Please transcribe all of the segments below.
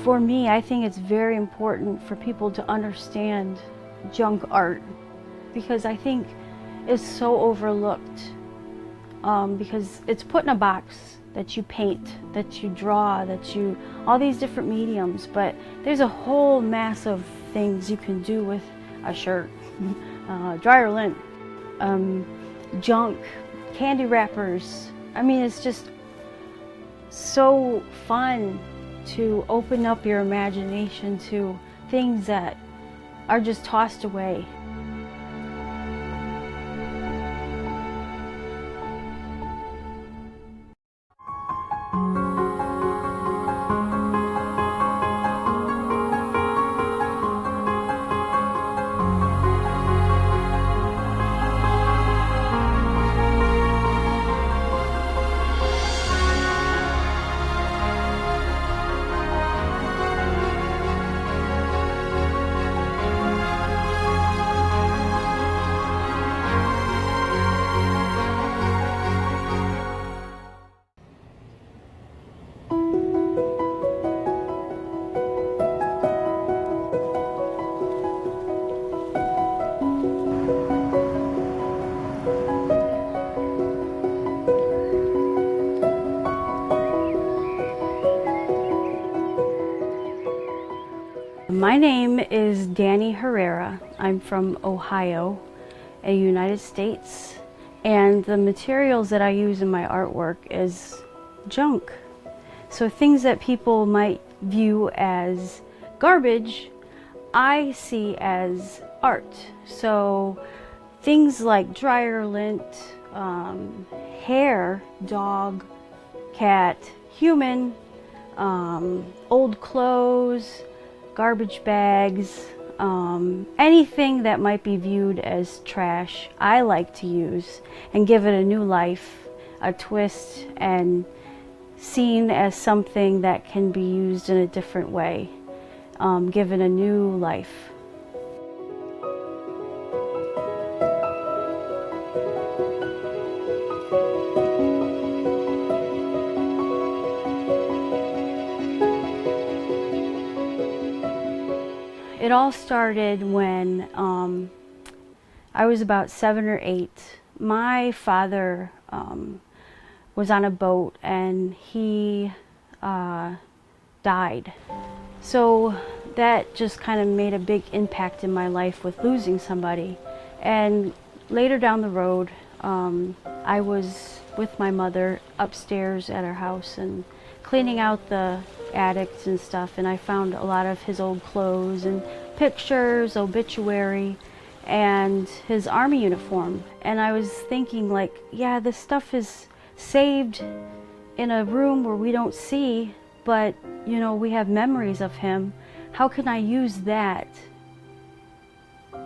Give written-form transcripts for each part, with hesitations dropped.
For me, I think it's very important for people to understand junk art, because I think it's so overlooked, because it's put in a box that you paint, that you draw, all these different mediums, but there's a whole mass of things you can do with a shirt, dryer lint, junk, candy wrappers. I mean, it's just so fun to open up your imagination to things that are just tossed away. My name is Dani Herrera. I'm from Ohio, in the United States, and the materials that I use in my artwork is junk. So things that people might view as garbage, I see as art. So things like dryer lint, hair, dog, cat, human, old clothes, garbage bags, anything that might be viewed as trash, I like to use and give it a new life, a twist, and seen as something that can be used in a different way, given a new life. It all started when I was about 7 or 8. My father was on a boat and he died. So that just kind of made a big impact in my life with losing somebody. And later down the road, I was with my mother upstairs at our house and cleaning out the attics and stuff, and I found a lot of his old clothes and pictures, obituary, and his army uniform. And I was thinking, like, yeah, this stuff is saved in a room where we don't see, but you know, we have memories of him. How can I use that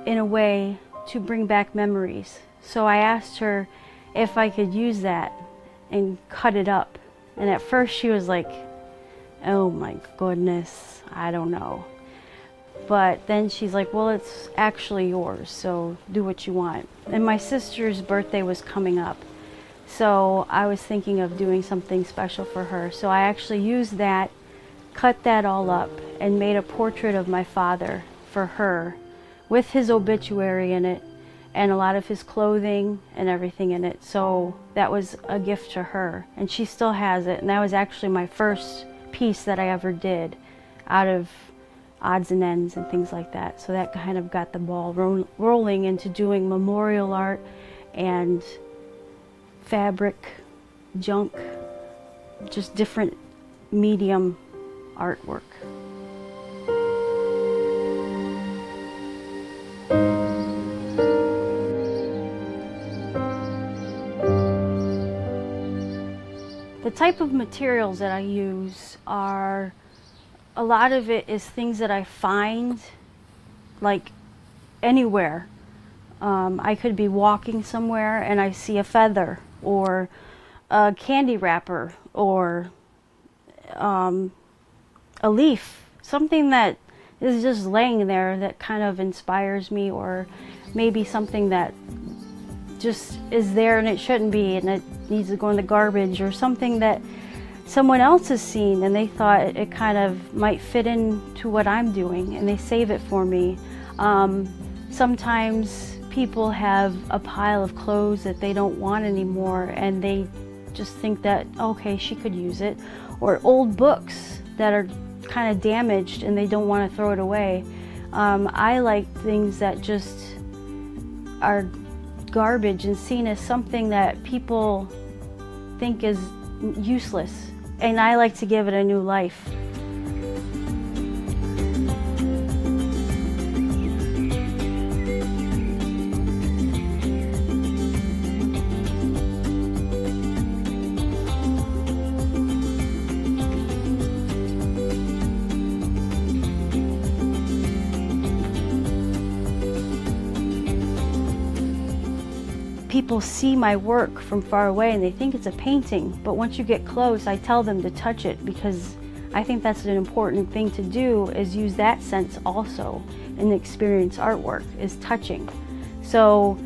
in a way to bring back memories? So I asked her if I could use that and cut it up. And at first she was like, oh my goodness, I don't know. But then she's like, well, it's actually yours, so do what you want. And my sister's birthday was coming up, so I was thinking of doing something special for her. So I actually used that, cut that all up, and made a portrait of my father for her with his obituary in it and a lot of his clothing and everything in it. So that was a gift to her, and she still has it. And that was actually my first piece that I ever did out of odds and ends and things like that. So that kind of got the ball rolling into doing memorial art and fabric, junk, just different medium artwork. The type of materials that I use are, a lot of it is things that I find like anywhere. I could be walking somewhere and I see a feather or a candy wrapper or a leaf, something that is just laying there that kind of inspires me, or maybe something that just is there and it shouldn't be and it needs to go in the garbage, or something that someone else has seen and they thought it kind of might fit into what I'm doing, and they save it for me. Sometimes people have a pile of clothes that they don't want anymore, and they just think that, okay, she could use it. Or old books that are kind of damaged and they don't want to throw it away. I like things that just are garbage and seen as something that people think is useless, and I like to give it a new life. People see my work from far away and they think it's a painting, but once you get close, I tell them to touch it, because I think that's an important thing to do, is use that sense also in experience artwork, is touching. So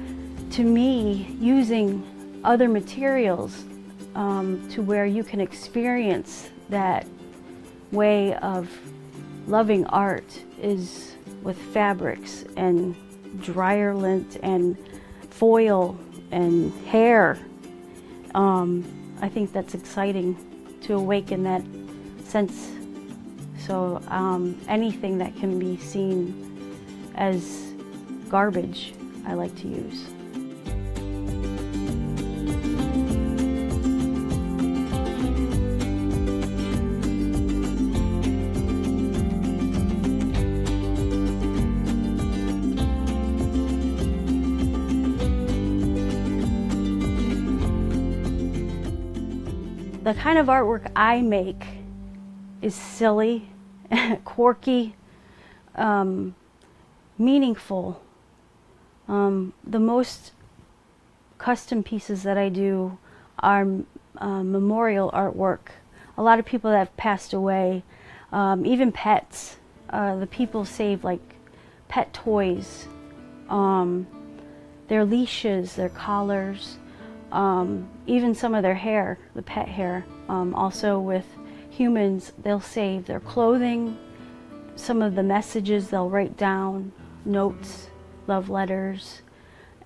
to me, using other materials to where you can experience that way of loving art is with fabrics and dryer lint and foil and hair. I think that's exciting to awaken that sense. So anything that can be seen as garbage, I like to use. The kind of artwork I make is silly, quirky, meaningful. The most custom pieces that I do are memorial artwork. A lot of people that have passed away, even pets. The people save like pet toys, their leashes, their collars, even some of their hair, the pet hair. Also with humans, they'll save their clothing, some of the messages they'll write down, notes, love letters,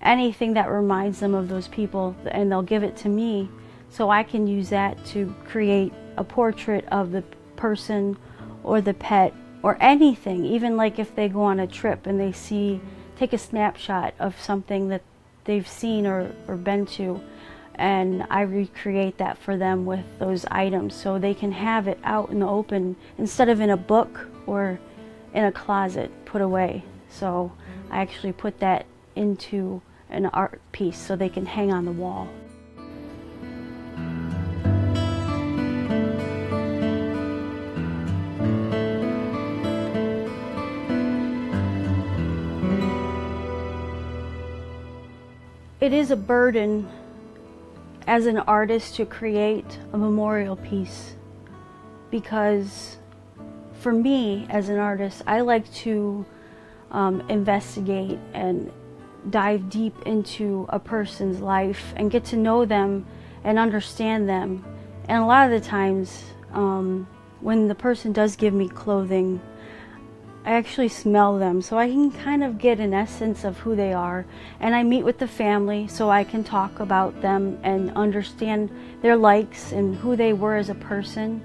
anything that reminds them of those people, and they'll give it to me so I can use that to create a portrait of the person or the pet or anything. Even like if they go on a trip and they take a snapshot of something that they've seen or been to, and I recreate that for them with those items so they can have it out in the open instead of in a book or in a closet put away. So I actually put that into an art piece so they can hang on the wall. It is a burden as an artist to create a memorial piece, because for me as an artist, I like to investigate and dive deep into a person's life and get to know them and understand them. And a lot of the times when the person does give me clothing, I actually smell them, so I can kind of get an essence of who they are. And I meet with the family so I can talk about them and understand their likes and who they were as a person.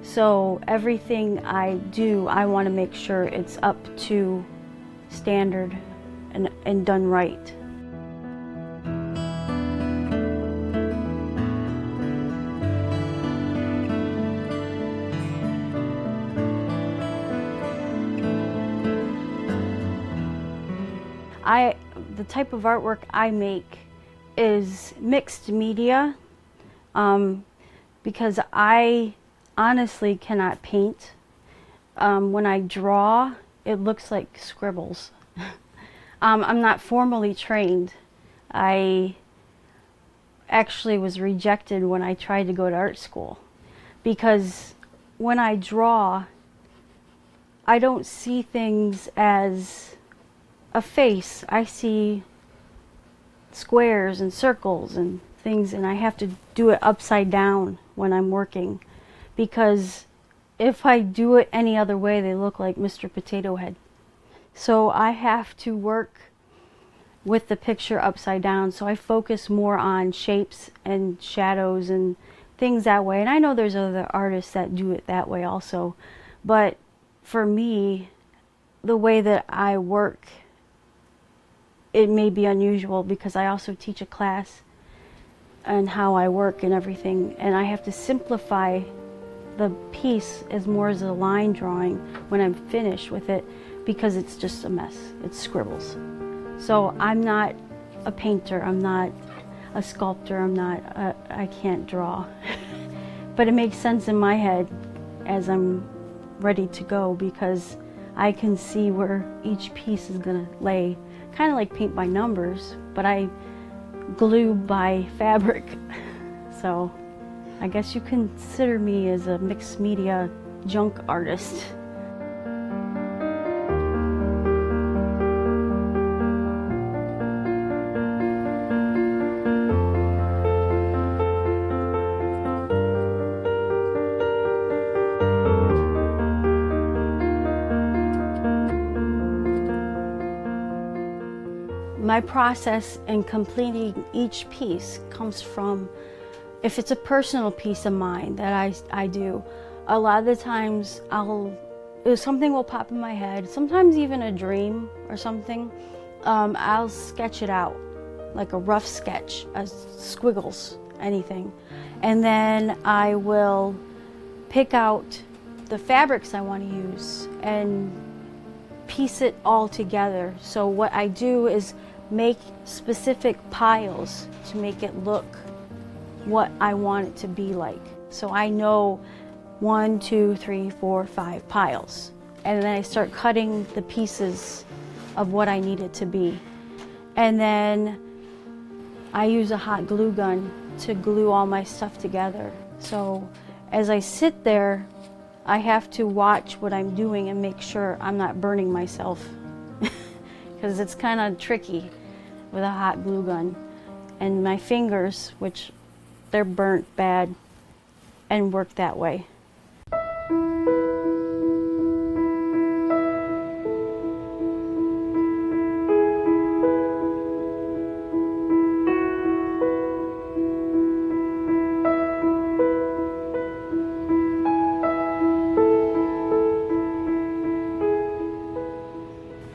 So everything I do, I want to make sure it's up to standard and done right. The type of artwork I make is mixed media, because I honestly cannot paint. When I draw, it looks like scribbles. I'm not formally trained. I actually was rejected when I tried to go to art school, because when I draw, I don't see things as a face. I see squares and circles and things, and I have to do it upside down when I'm working. because if I do it any other way, they look like Mr. Potato Head. So I have to work with the picture upside down, so I focus more on shapes and shadows and things that way. And I know there's other artists that do it that way also, but for me, the way that I work, it may be unusual because I also teach a class and how I work and everything, and I have to simplify the piece as more as a line drawing when I'm finished with it, because it's just a mess. It's scribbles. So I'm not a painter, I'm not a sculptor, I can't draw. But it makes sense in my head as I'm ready to go, because I can see where each piece is gonna lay. Kind of like paint by numbers, but I glue by fabric. So I guess you consider me as a mixed media junk artist. My process in completing each piece comes from, if it's a personal piece of mine that I do, a lot of the times something will pop in my head, sometimes even a dream or something. I'll sketch it out, like a rough sketch, squiggles, anything. And then I will pick out the fabrics I want to use and piece it all together. So what I do is make specific piles to make it look what I want it to be like. So I know 1, 2, 3, 4, 5 piles. And then I start cutting the pieces of what I need it to be. And then I use a hot glue gun to glue all my stuff together. So as I sit there, I have to watch what I'm doing and make sure I'm not burning myself, because it's kind of tricky with a hot glue gun. And my fingers, which they're burnt bad and work that way.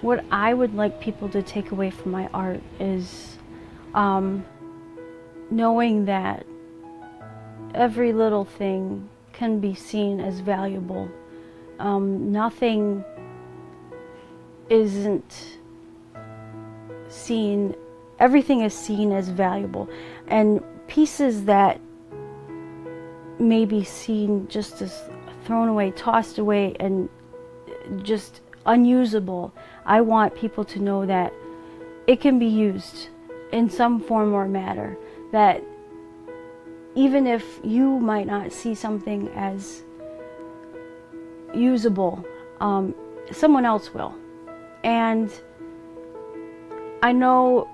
What I would like people to take away from my art is knowing that every little thing can be seen as valuable. Nothing isn't seen, everything is seen as valuable. And pieces that may be seen just as thrown away, tossed away, and just unusable, I want people to know that it can be used in some form or matter, that even if you might not see something as usable, someone else will. And I know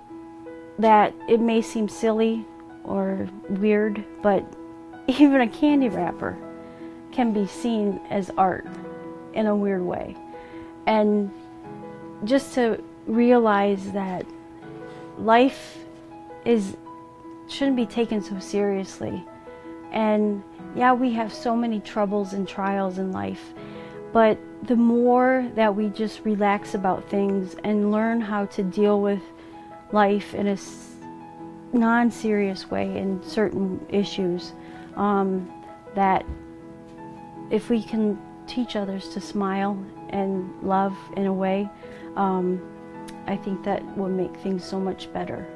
that it may seem silly or weird, but even a candy wrapper can be seen as art in a weird way. And just to realize that life shouldn't be taken so seriously. And yeah, we have so many troubles and trials in life, but the more that we just relax about things and learn how to deal with life in a non-serious way in certain issues, that if we can teach others to smile and love in a way, I think that will make things so much better.